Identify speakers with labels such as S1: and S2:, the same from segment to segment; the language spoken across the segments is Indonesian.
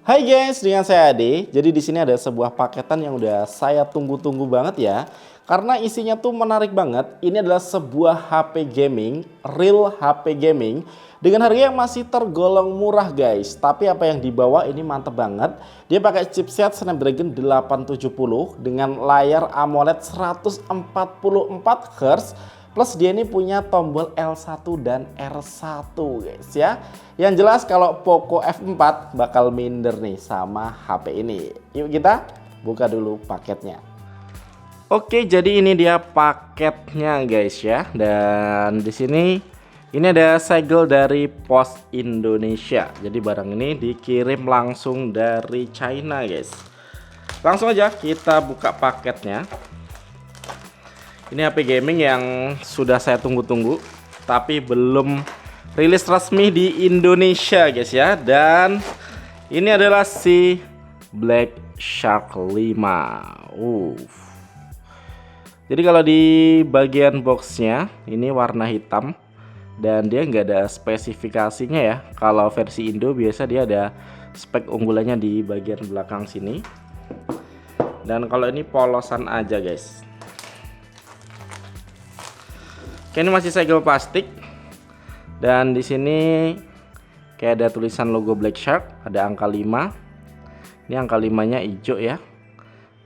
S1: Hai guys, dengan saya Ade. Jadi di sini ada sebuah paketan yang udah saya tunggu-tunggu banget ya. Karena isinya tuh menarik banget. Ini adalah sebuah HP gaming, real HP gaming dengan harga yang masih tergolong murah guys. Tapi apa yang dibawa ini mantep banget. Dia pakai chipset Snapdragon 870 dengan layar AMOLED 144 Hz. Plus dia ini punya tombol L1 dan R1 guys ya. Yang jelas kalau Poco F4 bakal minder nih sama HP ini. Yuk kita buka dulu paketnya. Oke, jadi ini dia paketnya guys ya. Dan di sini ini ada segel dari Pos Indonesia. Jadi barang ini dikirim langsung dari China guys. Langsung aja kita buka paketnya. Ini HP gaming yang sudah saya tunggu-tunggu, tapi belum rilis resmi di Indonesia guys ya. Dan ini adalah si Black Shark 5. Jadi kalau di bagian boxnya ini warna hitam dan dia nggak ada spesifikasinya ya. Kalau versi Indo biasa dia ada spek unggulannya di bagian belakang sini. Dan kalau ini polosan aja guys. Oke, ini masih segel plastik dan di sini kayak ada tulisan logo Black Shark, ada angka 5. Ini angka 5-nya hijau ya.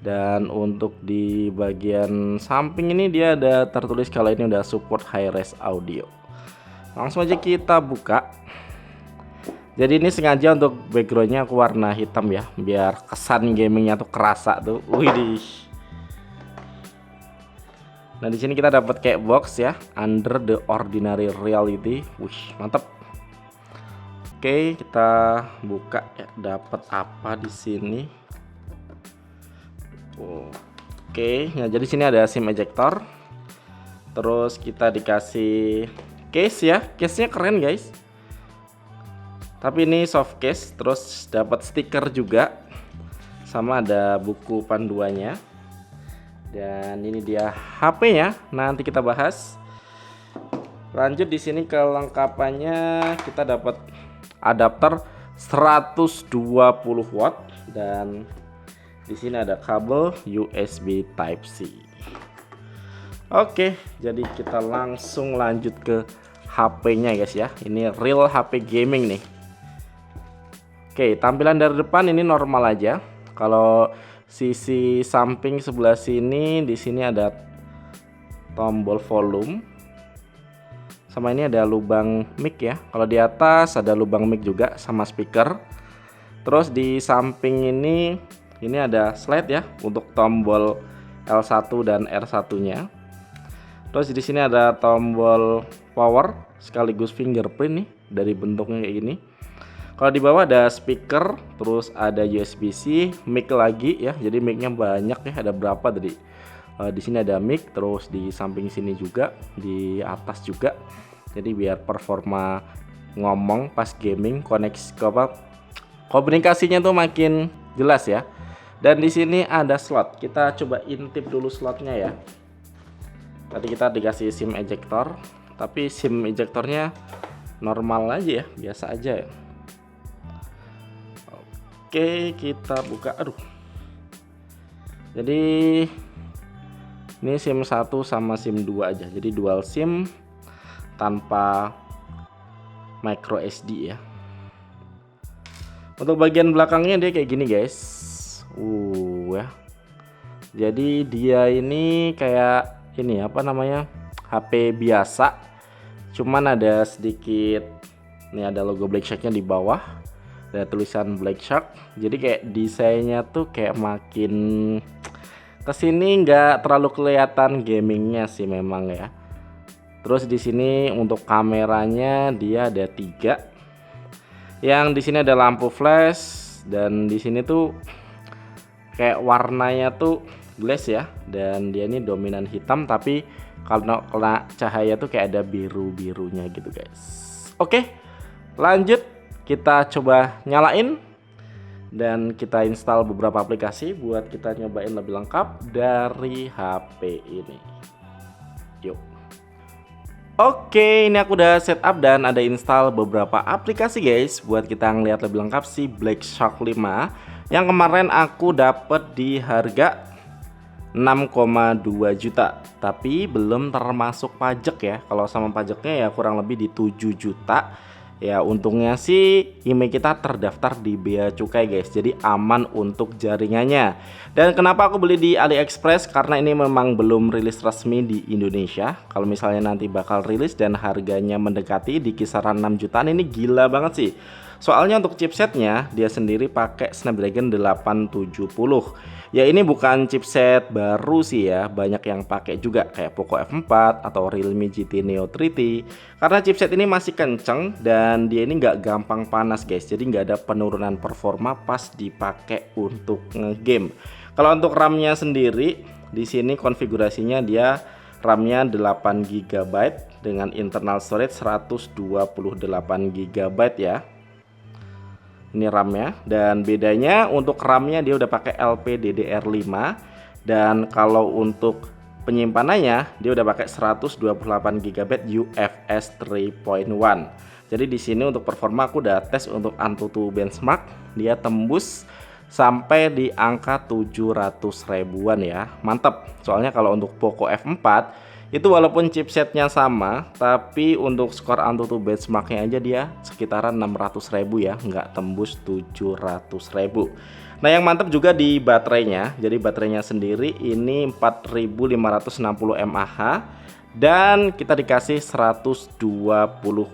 S1: Dan untuk di bagian samping ini dia ada tertulis kalau ini udah support high res audio. Langsung aja kita buka. Jadi ini sengaja untuk backgroundnya aku warna hitam ya, biar kesan gamingnya tuh kerasa tuh. Widih. Nah di sini kita dapat kayak box ya, Under the Ordinary Reality. Wih, mantap. Oke, kita buka ya, dapat apa di sini? Oke, ya jadi sini ada SIM ejector. Terus kita dikasih case ya, case-nya keren guys. Tapi ini soft case, terus dapat stiker juga, sama ada buku panduannya. Dan ini dia HP-nya, nanti kita bahas. Lanjut di sini kelengkapannya kita dapat adapter 120 watt dan di sini ada kabel USB Type C. Oke, jadi kita langsung lanjut ke HP-nya guys ya. Ini real HP gaming nih. Oke, tampilan dari depan ini normal aja. Kalau sisi samping sebelah sini, di sini ada tombol volume, sama ini ada lubang mic ya. Kalau di atas ada lubang mic juga sama speaker. Terus di samping ini ada slide ya untuk tombol L1 dan R1-nya. Terus di sini ada tombol power sekaligus fingerprint nih dari bentuknya kayak gini. Kalau di bawah ada speaker, terus ada USB-C, mic lagi ya. Jadi mic-nya banyak ya, ada berapa tadi? Di sini ada mic, terus di samping sini juga, di atas juga. Jadi biar performa ngomong pas gaming komunikasinya tuh makin jelas ya. Dan di sini ada slot. Kita coba intip dulu slotnya ya. Tadi kita dikasih SIM ejector, tapi SIM ejectornya normal aja ya, biasa aja ya. Oke, kita buka. Aduh. Jadi ini SIM 1 sama SIM 2 aja. Jadi dual SIM tanpa micro SD ya. Untuk bagian belakangnya dia kayak gini, guys. Ya. Jadi dia ini kayak ini apa namanya? HP biasa. Cuman ada sedikit ini ada logo Black Shark-nya di bawah. Ada tulisan Black Shark, jadi kayak desainnya tuh kayak makin kesini nggak terlalu kelihatan gamingnya sih memang ya. Terus di sini untuk kameranya dia ada 3, yang di sini ada lampu flash dan di sini tuh kayak warnanya tuh glass ya, dan dia ini dominan hitam tapi kalau kena cahaya tuh kayak ada biru-birunya gitu guys. Oke, lanjut. Kita coba nyalain dan kita install beberapa aplikasi buat kita nyobain lebih lengkap dari HP ini. Yuk. Oke, ini aku udah setup dan ada install beberapa aplikasi guys buat kita ngeliat lebih lengkap si Black Shark 5 yang kemarin aku dapet di harga 6,2 juta, tapi belum termasuk pajak ya. Kalau sama pajaknya ya kurang lebih di 7 juta. Ya untungnya sih email kita terdaftar di bea cukai guys, jadi aman untuk jaringannya. Dan kenapa aku beli di AliExpress? Karena ini memang belum rilis resmi di Indonesia. Kalau misalnya nanti bakal rilis dan harganya mendekati di kisaran 6 jutaan, ini gila banget sih. Soalnya untuk chipsetnya dia sendiri pakai Snapdragon 870. Ya ini bukan chipset baru sih ya, banyak yang pakai juga kayak Poco F4 atau Realme GT Neo 3T. Karena chipset ini masih kenceng dan dia ini nggak gampang panas guys, jadi nggak ada penurunan performa pas dipakai untuk ngegame. Kalau untuk RAM-nya sendiri, di sini konfigurasinya dia RAM-nya 8 GB dengan internal storage 128 GB ya. Ini RAM-nya, dan bedanya untuk RAM-nya dia udah pakai LPDDR5, dan kalau untuk penyimpanannya dia udah pakai 128 GB UFS 3.1. Jadi di sini untuk performa aku udah tes untuk Antutu benchmark, dia tembus sampai di angka 700 ribuan ya. Mantap. Soalnya kalau untuk Poco F4 itu walaupun chipsetnya sama, tapi untuk skor Antutu benchmarknya aja dia sekitaran 600 ribu ya, nggak tembus 700 ribu. Nah yang mantap juga di baterainya, jadi baterainya sendiri ini 4560 mAh dan kita dikasih 120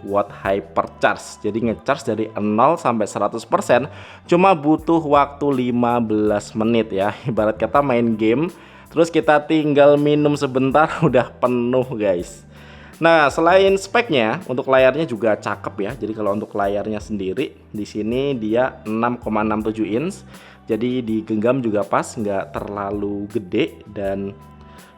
S1: watt hypercharge. Jadi ngecharge dari 0 sampai 100% cuma butuh waktu 15 menit ya. Ibarat kata main game terus kita tinggal minum sebentar udah penuh guys. Nah selain speknya, untuk layarnya juga cakep ya. Jadi kalau untuk layarnya sendiri di sini dia 6,67 inch, jadi digenggam juga pas, nggak terlalu gede. Dan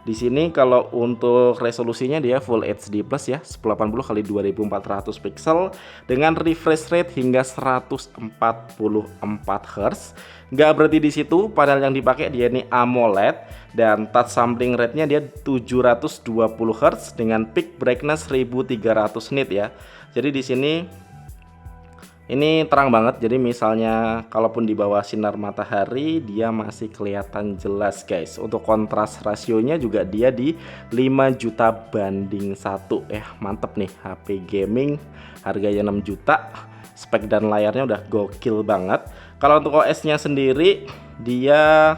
S1: di sini kalau untuk resolusinya dia Full HD Plus ya, 1080 x 2400 pixel dengan refresh rate hingga 144 Hz. Nggak berhenti di situ, panel yang dipakai dia ini AMOLED dan touch sampling rate-nya dia 720 Hz dengan peak brightness 1300 nit ya. Jadi di sini ini terang banget, jadi misalnya kalaupun di bawah sinar matahari dia masih kelihatan jelas guys. Untuk kontras rasionya juga dia di 5 juta banding 1. Mantep nih, HP gaming harganya 6 juta, spek dan layarnya udah gokil banget. Kalau untuk OS nya sendiri dia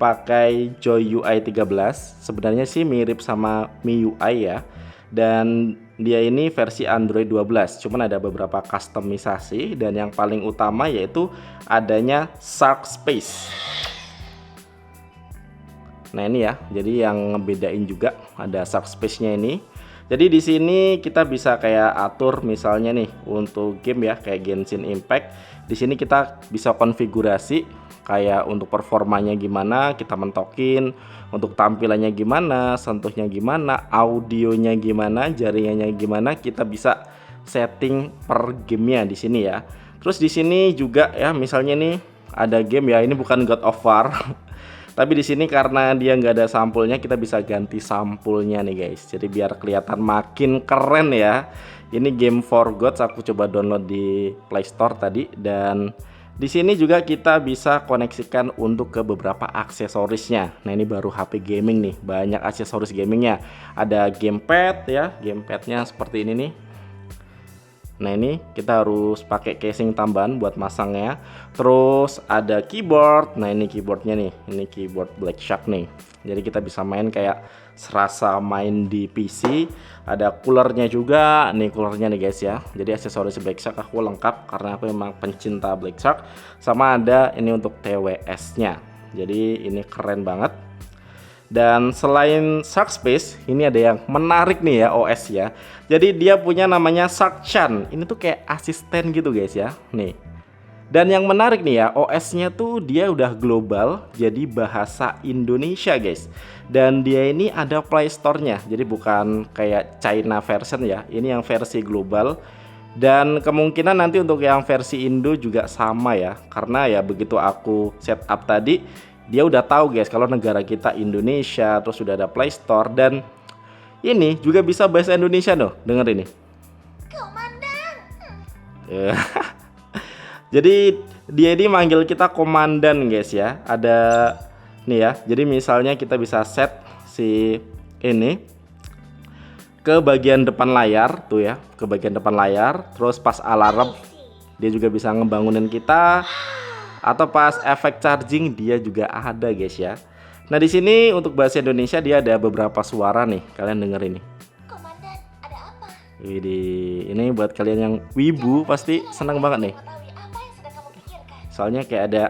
S1: pakai Joy UI 13, sebenarnya sih mirip sama MIUI ya. Dan dia ini versi Android 12, cuman ada beberapa customisasi dan yang paling utama yaitu adanya Shark Space. Nah ini ya, jadi yang ngebedain juga ada Shark Space-nya ini. Jadi di sini kita bisa kayak atur misalnya nih untuk game ya kayak Genshin Impact. Di sini kita bisa konfigurasi kayak untuk performanya gimana, kita mentokin, untuk tampilannya gimana, sentuhnya gimana, audionya gimana, jaringannya gimana, kita bisa setting per gamenya di sini ya. Terus di sini juga ya, misalnya nih ada game ya, ini bukan God of War, tapi di sini karena dia nggak ada sampulnya, kita bisa ganti sampulnya nih guys. Jadi biar kelihatan makin keren ya. Ini game For Gods, aku coba download di Play Store tadi, dan di sini juga kita bisa koneksikan untuk ke beberapa aksesorisnya. Nah ini baru HP gaming nih, banyak aksesoris gamingnya. Ada gamepad ya, gamepadnya seperti ini nih. Nah ini kita harus pakai casing tambahan buat masangnya. Terus ada keyboard. Nah ini keyboardnya nih, ini keyboard Black Shark nih. Jadi kita bisa main kayak serasa main di PC. Ada coolernya juga, nih coolernya nih guys ya. Jadi aksesoris Black Shark aku lengkap karena aku memang pencinta Black Shark. Sama ada ini untuk TWS-nya. Jadi ini keren banget. Dan selain Shark Space, ini ada yang menarik nih ya OS ya. Jadi dia punya namanya Shark Chan. Ini tuh kayak asisten gitu guys ya. Nih. Dan yang menarik nih ya, OS-nya tuh dia udah global, jadi bahasa Indonesia guys. Dan dia ini ada Play Store-nya. Jadi bukan kayak China version ya. Ini yang versi global. Dan kemungkinan nanti untuk yang versi Indo juga sama ya. Karena ya begitu aku setup tadi, dia udah tahu guys kalau negara kita Indonesia, terus sudah ada Play Store. Dan Ini juga bisa bahasa Indonesia loh, denger ini.
S2: Komandan.
S1: Jadi dia ini manggil kita komandan guys ya. Ada nih ya. Jadi misalnya kita bisa set si ini ke bagian depan layar tuh ya, ke bagian depan layar. Terus pas alarm dia juga bisa ngebangunin kita. Atau pas efek charging dia juga ada guys ya. Nah di sini untuk bahasa Indonesia dia ada beberapa suara nih, kalian denger ini.
S2: Komandan, ada apa?
S1: Widih, ini buat kalian yang wibu pasti senang banget nih.
S2: Mengetahui apa yang sedang kamu pikirkan?
S1: Soalnya kayak ada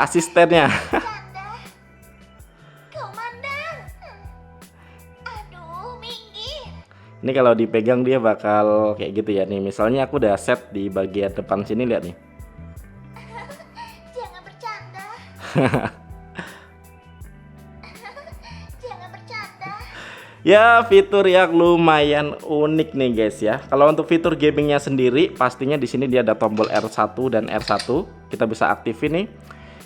S1: asistennya.
S2: Canda. Komandan. Aduh, minggir.
S1: Ini kalau dipegang dia bakal kayak gitu ya nih. Misalnya aku udah set di bagian depan sini, lihat nih.
S2: Jangan bercanda. Jangan bercanda.
S1: Ya fitur yang lumayan unik nih guys ya. Kalau untuk fitur gamingnya sendiri, pastinya di sini dia ada tombol R1 dan R1. Kita bisa aktifin nih.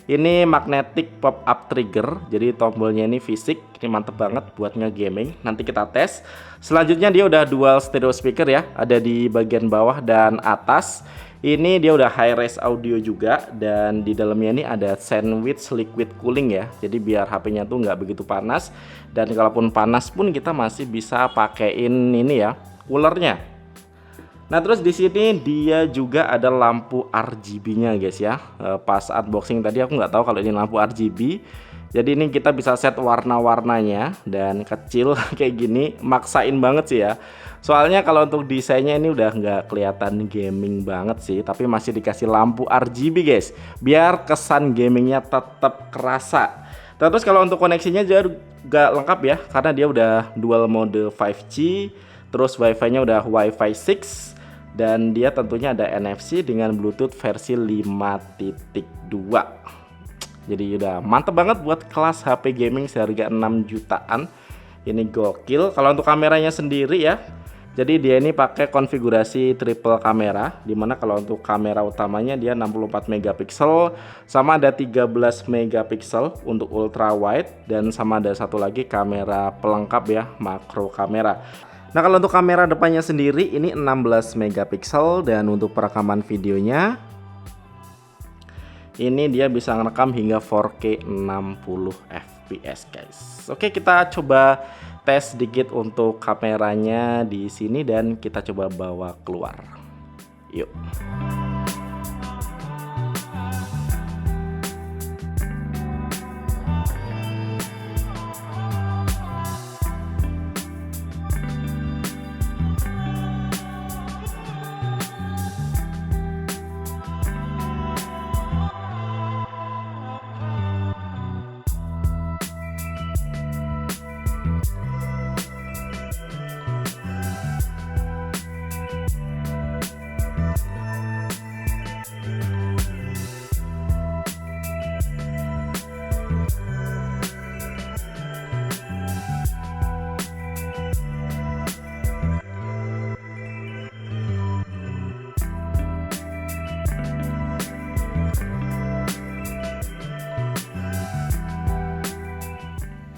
S1: Ini magnetic pop up trigger. Jadi tombolnya ini fisik. Ini mantep banget buat nge-gaming. Nanti kita tes. Selanjutnya dia udah dual stereo speaker ya. Ada di bagian bawah dan atas. Ini dia udah high res audio juga. Dan di dalamnya ini ada sandwich liquid cooling ya. Jadi biar HP-nya tuh nggak begitu panas. Dan kalaupun panas pun kita masih bisa pakein ini ya, coolernya. Nah terus di sini dia juga ada lampu RGB-nya guys ya. Pas unboxing tadi aku nggak tahu kalau ini lampu RGB. Jadi ini kita bisa set warna-warnanya dan kecil kayak gini, maksain banget sih ya. Soalnya kalau untuk desainnya ini udah nggak kelihatan gaming banget sih, tapi masih dikasih lampu RGB guys, biar kesan gamingnya tetap kerasa. Terus kalau untuk koneksinya juga lengkap ya, karena dia udah dual mode 5G, terus wifi-nya udah Wi-Fi 6. Dan dia tentunya ada NFC dengan Bluetooth versi 5.2. Jadi udah mantep banget buat kelas HP gaming seharga 6 jutaan. Ini gokil. Kalau untuk kameranya sendiri ya, jadi dia ini pakai konfigurasi triple kamera, dimana kalau untuk kamera utamanya dia 64 megapiksel, sama ada 13 megapiksel untuk ultra wide, dan sama ada satu lagi kamera pelengkap ya, makro kamera. Nah kalau untuk kamera depannya sendiri ini 16 megapiksel, dan untuk perekaman videonya ini dia bisa ngerekam hingga 4K 60 fps guys. Oke, kita coba tes sedikit untuk kameranya di sini dan kita coba bawa keluar. Yuk.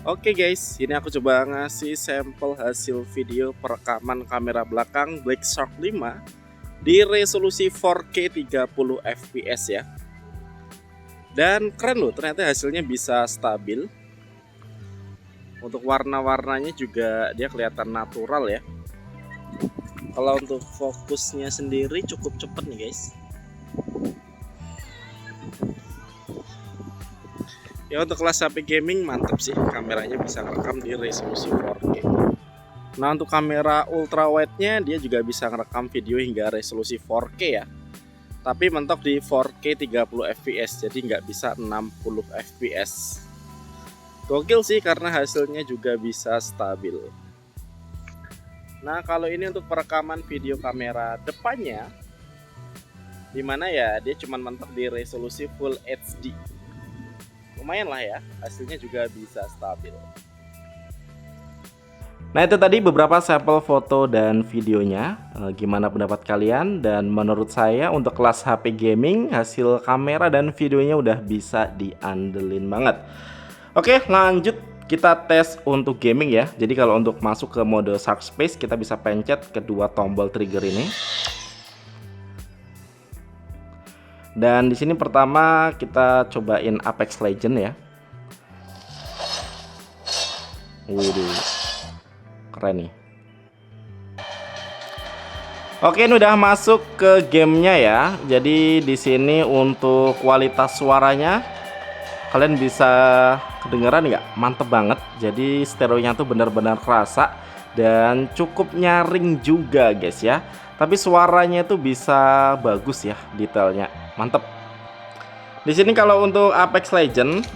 S1: Oke guys, ini aku coba ngasih sampel hasil video perekaman kamera belakang Black Shark 5 di resolusi 4K 30 fps ya. Dan keren loh, ternyata hasilnya bisa stabil. Untuk warna-warnanya juga dia kelihatan natural ya. Kalau untuk fokusnya sendiri cukup cepet nih guys. Ya untuk kelas HP gaming mantep sih, kameranya bisa ngerekam di resolusi 4K. Nah untuk kamera ultra wide nya dia juga bisa ngerekam video hingga resolusi 4K ya. Tapi mentok di 4K 30 fps, jadi nggak bisa 60 fps. Gokil sih karena hasilnya juga bisa stabil. Nah kalau ini untuk perekaman video kamera depannya, dimana ya dia cuma mentok di resolusi Full HD. Lumayan lah ya, hasilnya juga bisa stabil. Nah itu tadi beberapa sampel foto dan videonya. Gimana pendapat kalian? Dan menurut saya untuk kelas HP gaming hasil kamera dan videonya udah bisa diandelin banget. Oke lanjut kita tes untuk gaming ya. Jadi kalau untuk masuk ke mode Shark Space kita bisa pencet kedua tombol trigger ini. Dan di sini pertama kita cobain Apex Legends ya. Waduh, keren nih. Oke, ini udah masuk ke gamenya ya. Jadi di sini untuk kualitas suaranya kalian bisa kedengeran nggak? Mantep banget. Jadi stereonya tuh benar-benar kerasa dan cukup nyaring juga guys ya. Tapi suaranya tuh bisa bagus ya, detailnya mantep. Di sini kalau untuk Apex Legends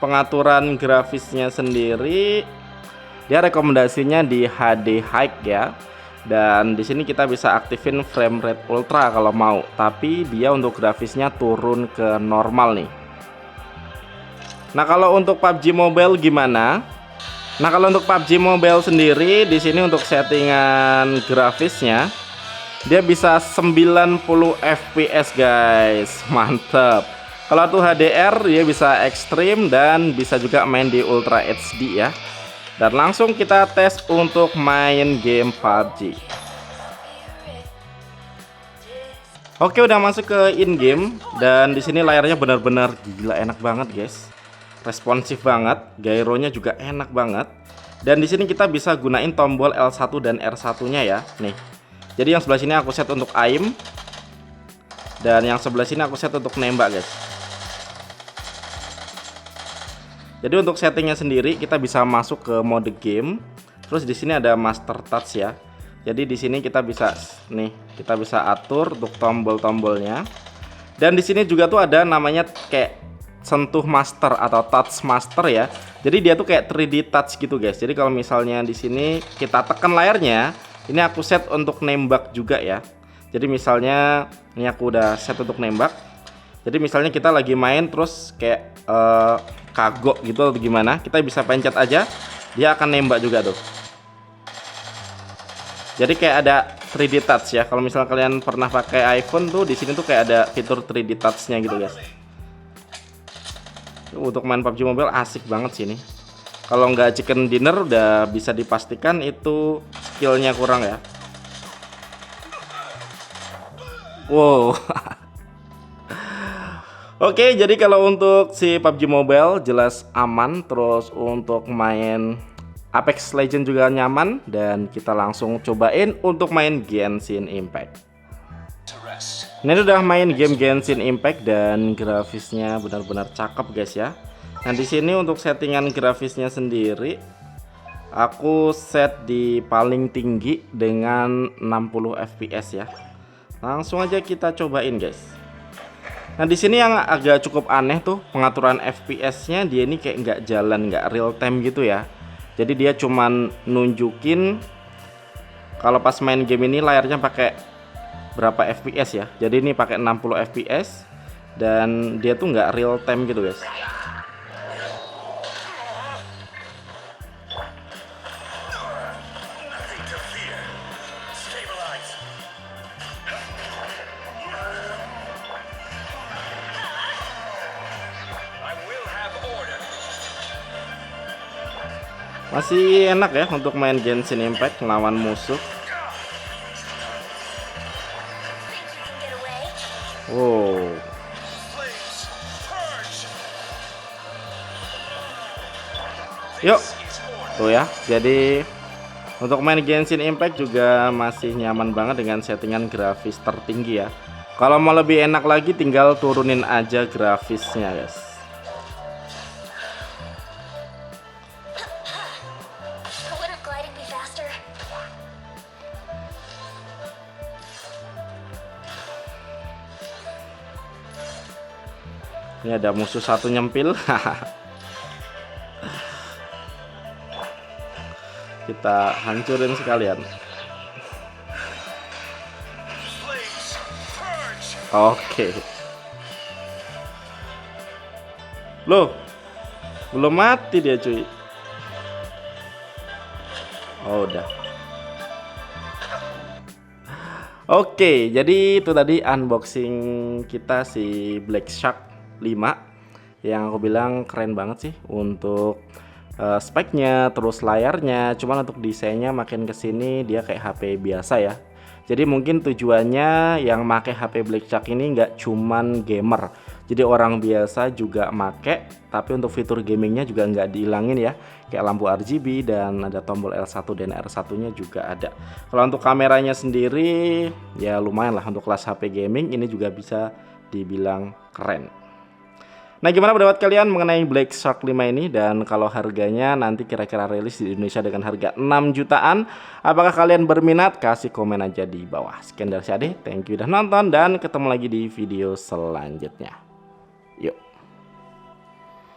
S1: pengaturan grafisnya sendiri dia rekomendasinya di HD High ya. Dan di sini kita bisa aktifin frame rate ultra kalau mau, tapi dia untuk grafisnya turun ke normal nih. Nah, kalau untuk PUBG Mobile gimana? Nah, kalau untuk PUBG Mobile sendiri di sini untuk settingan grafisnya dia bisa 90 fps guys. Mantap. Kalau tuh HDR dia bisa ekstrim dan bisa juga main di Ultra HD ya. Dan langsung kita tes untuk main game PUBG. Oke, udah masuk ke in game dan di sini layarnya benar-benar gila enak banget guys. Responsif banget, gyronya juga enak banget. Dan di sini kita bisa gunain tombol L1 dan R1-nya ya. Nih. Jadi yang sebelah sini aku set untuk aim dan yang sebelah sini aku set untuk nembak guys. Jadi untuk settingnya sendiri kita bisa masuk ke mode game. Terus di sini ada master touch ya. Jadi di sini kita bisa kita bisa atur untuk tombol-tombolnya. Dan di sini juga tuh ada namanya kayak sentuh master atau touch master ya. Jadi dia tuh kayak 3D touch gitu guys. Jadi kalau misalnya di sini kita tekan layarnya, ini aku set untuk nembak juga ya. Jadi misalnya ini aku udah set untuk nembak. Jadi misalnya kita lagi main terus kayak kagok gitu atau gimana, kita bisa pencet aja, dia akan nembak juga tuh. Jadi kayak ada 3D touch ya. Kalau misalnya kalian pernah pakai iPhone tuh di sini tuh kayak ada fitur 3D touch-nya gitu guys. Untuk main PUBG Mobile asik banget sih ini. Kalau nggak chicken dinner udah bisa dipastikan itu skillnya kurang ya. Wow. Oke, jadi kalau untuk si PUBG Mobile jelas aman. Terus untuk main Apex Legends juga nyaman. Dan kita langsung cobain untuk main Genshin Impact. Ini udah main game Genshin Impact dan grafisnya benar-benar cakep guys ya. Nah di sini untuk settingan grafisnya sendiri aku set di paling tinggi dengan 60 fps ya. Langsung aja kita cobain guys. Nah di sini yang agak cukup aneh tuh pengaturan FPS-nya, dia ini kayak nggak jalan, nggak real time gitu ya. Jadi dia cuman nunjukin kalau pas main game ini layarnya pakai berapa FPS ya. Jadi ini pakai 60 fps dan dia tuh nggak real time gitu guys. Masih enak ya untuk main Genshin Impact melawan musuh. Wow. Yuk. Tuh ya. Jadi untuk main Genshin Impact juga masih nyaman banget dengan settingan grafis tertinggi ya. Kalau mau lebih enak lagi tinggal turunin aja grafisnya guys. Ini ada musuh satu nyempil. Kita hancurin sekalian. Oke. Loh, belum mati dia cuy. Oh udah. Oke, jadi itu tadi unboxing kita si Black Shark 5 yang aku bilang keren banget sih untuk speknya, terus layarnya. Cuman untuk desainnya makin kesini dia kayak HP biasa ya. Jadi mungkin tujuannya yang make HP Black Shark ini nggak cuman gamer, jadi orang biasa juga make. Tapi untuk fitur gamingnya juga nggak dihilangin ya, kayak lampu RGB dan ada tombol L1 dan R1 nya juga ada. Kalau untuk kameranya sendiri ya lumayan lah, untuk kelas HP gaming ini juga bisa dibilang keren. Nah, gimana pendapat kalian mengenai Black Shark 5 ini? Dan kalau harganya nanti kira-kira rilis di Indonesia dengan harga 6 jutaan, apakah kalian berminat? Kasih komen aja di bawah. Sekian dari saya Ade, thank you udah nonton dan ketemu lagi di video selanjutnya. Yuk.